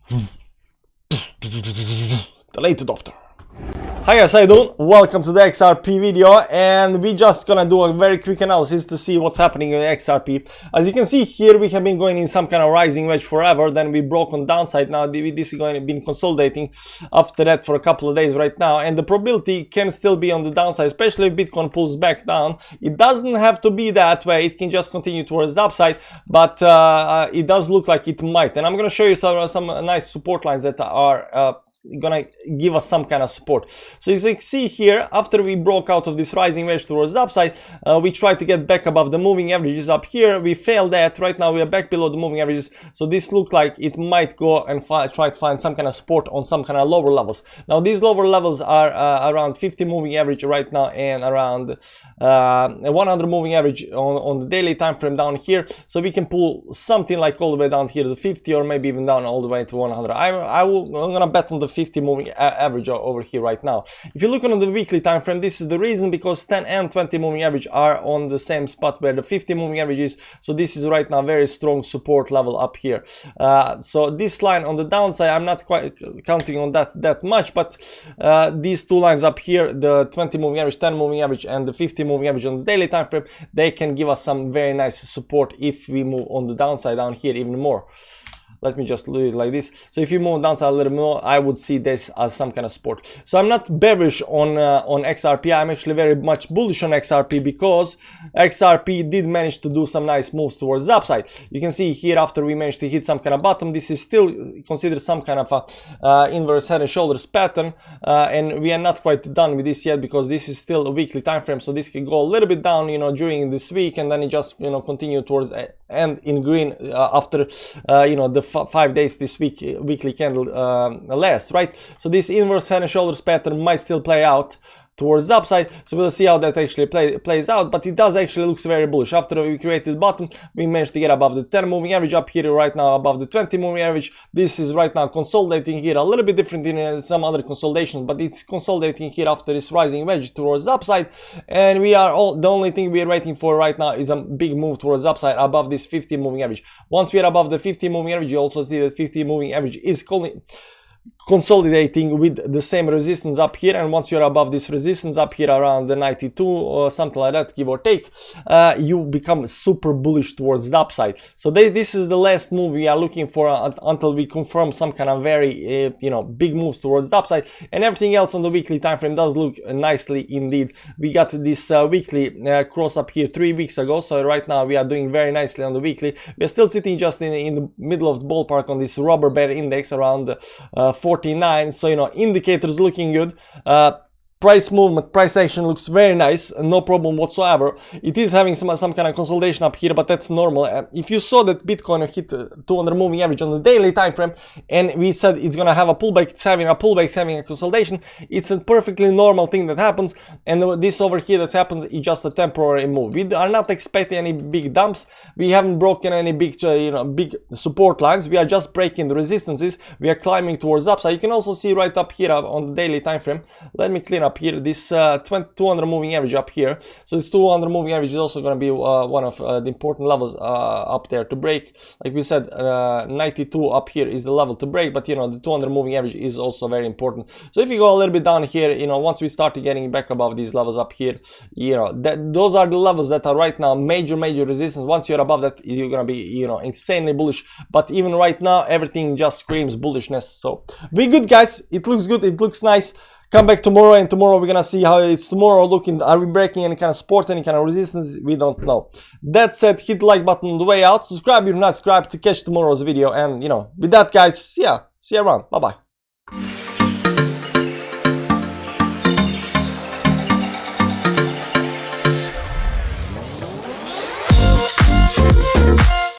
The late adopter. Hi guys, how you doing? Welcome to the XRP video, and we just gonna do a very quick analysis to see what's happening in XRP. As you can see here, we have been going in some kind of rising wedge forever, then we broke on downside. Now this is going to be consolidating after that for a couple of days right now, and the probability can still be on the downside, especially if Bitcoin pulls back down. It doesn't have to be that way, it can just continue towards the upside, but it does look like it might. And I'm gonna show you some nice support lines that are gonna give us some kind of support. So as you can see here, after we broke out of this rising wedge towards the upside, we tried to get back above the moving averages up here. We failed that. Right now we are back below the moving averages, so this looked like it might go and try to find some kind of support on some kind of lower levels. Now these lower levels are around 50 moving average right now, and around 100 moving average on the daily time frame down here. So we can pull something like all the way down here to 50, or maybe even down all the way to 100. I'm gonna bet on the 50 moving average over here right now. If you look on the weekly time frame, this is the reason, because 10 and 20 moving average are on the same spot where the 50 moving average is. So this is right now very strong support level up here. So this line on the downside, I'm not quite counting on that much, but these two lines up here, the 20 moving average, 10 moving average, and the 50 moving average on the daily time frame, they can give us some very nice support if we move on the downside down here even more. Let me just do it like this. So if you move downside a little more, I would see this as some kind of support. So I'm not bearish on XRP. I'm actually very much bullish on XRP, because XRP did manage to do some nice moves towards the upside. You can see here, after we managed to hit some kind of bottom, this is still considered some kind of a inverse head and shoulders pattern, and we are not quite done with this yet, because this is still a weekly time frame. So this can go a little bit down, you know, during this week, and then it just, you know, continue towards end in green after you know, the 5 days this weekly candle lasts, right? So this inverse head and shoulders pattern might still play out towards the upside, so we'll see how that actually plays out. But it does actually looks very bullish. After we created bottom, we managed to get above the 10 moving average up here right now, above the 20 moving average. This is right now consolidating here, a little bit different than some other consolidations, but it's consolidating here after this rising wedge towards the upside. And we are the only thing we are waiting for right now is a big move towards the upside above this 50 moving average. Once we are above the 50 moving average, you also see that 50 moving average is consolidating with the same resistance up here, and once you're above this resistance up here around the 92 or something like that, give or take, you become super bullish towards the upside. So this is the last move we are looking for until we confirm some kind of very you know, big moves towards the upside. And everything else on the weekly time frame does look nicely indeed. We got this weekly cross up here 3 weeks ago, so right now we are doing very nicely on the weekly. We are still sitting just in the middle of the ballpark on this rubber bear index around 49, so you know, indicators looking good. Price movement, price action looks very nice, no problem whatsoever. It is having some kind of consolidation up here, but that's normal. If you saw that Bitcoin hit 200 moving average on the daily time frame, and we said it's gonna have a pullback, it's having a pullback, it's having a consolidation, it's a perfectly normal thing that happens. And this over here that happens is just a temporary move. We are not expecting any big dumps. We haven't broken any big you know, big support lines. We are just breaking the resistances. We are climbing towards upside. You can also see right up here on the daily time frame. Let me clean up here this 200 moving average up here. So this 200 moving average is also going to be one of the important levels up there to break. Like we said, 92 up here is the level to break, but you know, the 200 moving average is also very important. So if you go a little bit down here, you know, once we start getting back above these levels up here, you know, those are the levels that are right now major resistance. Once you're above that, you're going to be, you know, insanely bullish. But even right now, everything just screams bullishness. So be good, guys. It looks good, it looks nice. Come back tomorrow, and tomorrow we're gonna see how it's tomorrow looking. Are we breaking any kind of support, any kind of resistance? We don't know. That said, hit the like button on the way out. Subscribe if you're not subscribed to catch tomorrow's video. And you know, with that, guys, see ya around. Bye bye.